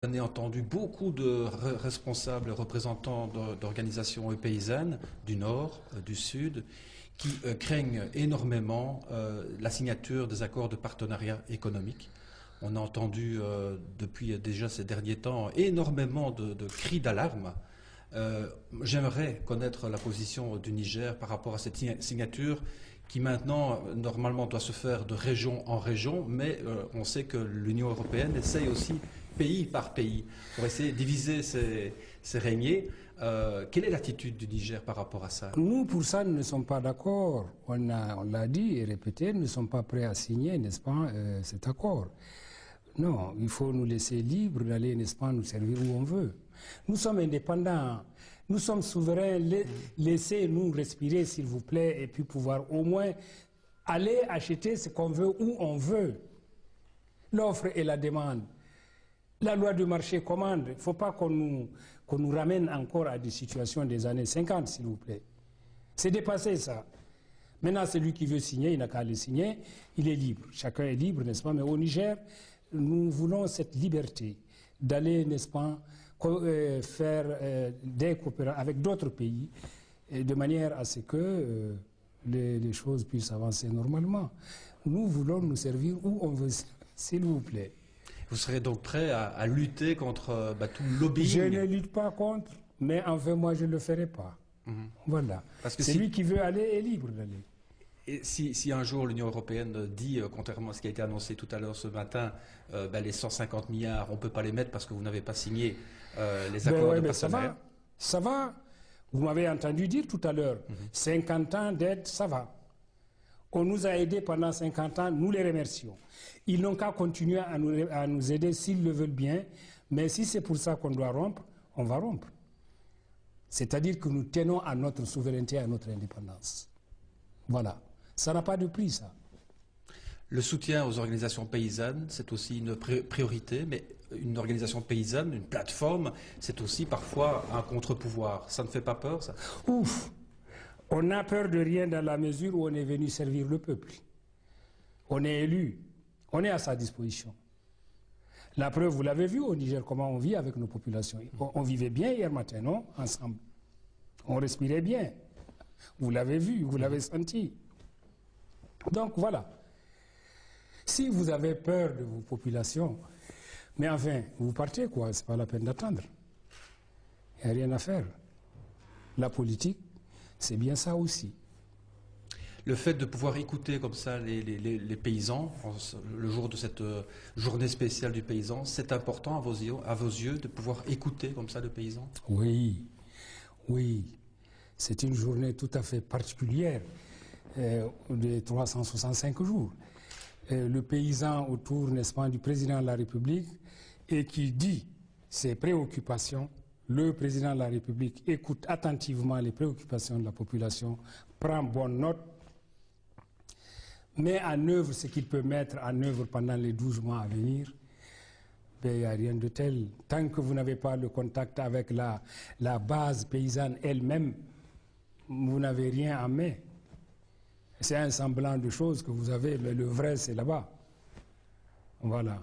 On a entendu beaucoup de responsables, représentants d'organisations paysannes du Nord, du Sud, qui craignent énormément la signature des accords de partenariat économique. On a entendu depuis déjà ces derniers temps énormément de cris d'alarme. J'aimerais connaître la position du Niger par rapport à cette signature qui maintenant, normalement, doit se faire de région en région, mais on sait que l'Union européenne essaye aussi, pays par pays, pour essayer de diviser ces régniers. Quelle est l'attitude du Niger par rapport à ça? Nous, pour ça, nous ne sommes pas d'accord. On l'a dit et répété, nous ne sommes pas prêts à signer, n'est-ce pas, cet accord. Non, il faut nous laisser libres d'aller, n'est-ce pas, nous servir où on veut. Nous sommes indépendants, nous sommes souverains, laissez-nous respirer, s'il vous plaît, et puis pouvoir au moins aller acheter ce qu'on veut où on veut. L'offre et la demande. La loi du marché commande. Il ne faut pas qu'on nous ramène encore à des situations des années 50, s'il vous plaît. C'est dépassé, ça. Maintenant, celui qui veut signer, il n'a qu'à le signer. Il est libre. Chacun est libre, n'est-ce pas? Mais au Niger, nous voulons cette liberté d'aller, n'est-ce pas, faire des coopérations avec d'autres pays, de manière à ce que les choses puissent avancer normalement. Nous voulons nous servir où on veut, s'il vous plaît. Vous serez donc prêt à lutter contre tout lobbying? Je ne lutte pas contre, mais enfin moi je ne le ferai pas. Voilà. Parce que celui qui veut aller est libre d'aller. Et si un jour l'Union européenne dit, contrairement à ce qui a été annoncé tout à l'heure ce matin, les 150 milliards, on ne peut pas les mettre parce que vous n'avez pas signé les accords de partenariat. Ça va. Vous m'avez entendu dire tout à l'heure, 50 ans d'aide, ça va. On nous a aidés pendant 50 ans, nous les remercions. Ils n'ont qu'à continuer à nous aider s'ils le veulent bien, mais si c'est pour ça qu'on doit rompre, on va rompre. C'est-à-dire que nous tenons à notre souveraineté, à notre indépendance. Voilà. Ça n'a pas de prix, ça. Le soutien aux organisations paysannes, c'est aussi une priorité, mais une organisation paysanne, une plateforme, c'est aussi parfois un contre-pouvoir. Ça ne fait pas peur, ça? Ouf! On n'a peur de rien dans la mesure où on est venu servir le peuple. On est élu. On est à sa disposition. La preuve, vous l'avez vu au Niger, comment on vit avec nos populations. On vivait bien hier matin, non? Ensemble. On respirait bien. Vous l'avez vu, vous l'avez senti. Donc voilà. Si vous avez peur de vos populations, mais enfin, vous partez quoi, c'est pas la peine d'attendre. Il n'y a rien à faire. La politique, c'est bien ça aussi. Le fait de pouvoir écouter comme ça les paysans, le jour de cette journée spéciale du paysan, c'est important à vos yeux de pouvoir écouter comme ça le paysan? Oui, oui. C'est une journée tout à fait particulière, de 365 jours. Le paysan autour, n'est-ce pas, du président de la République, et qui dit ses préoccupations. Le président de la République écoute attentivement les préoccupations de la population, prend bonne note, met en œuvre ce qu'il peut mettre en œuvre pendant les 12 mois à venir. Il n'y a rien de tel. Tant que vous n'avez pas le contact avec la base paysanne elle-même, vous n'avez rien en main. C'est un semblant de choses que vous avez, mais le vrai, c'est là-bas. Voilà.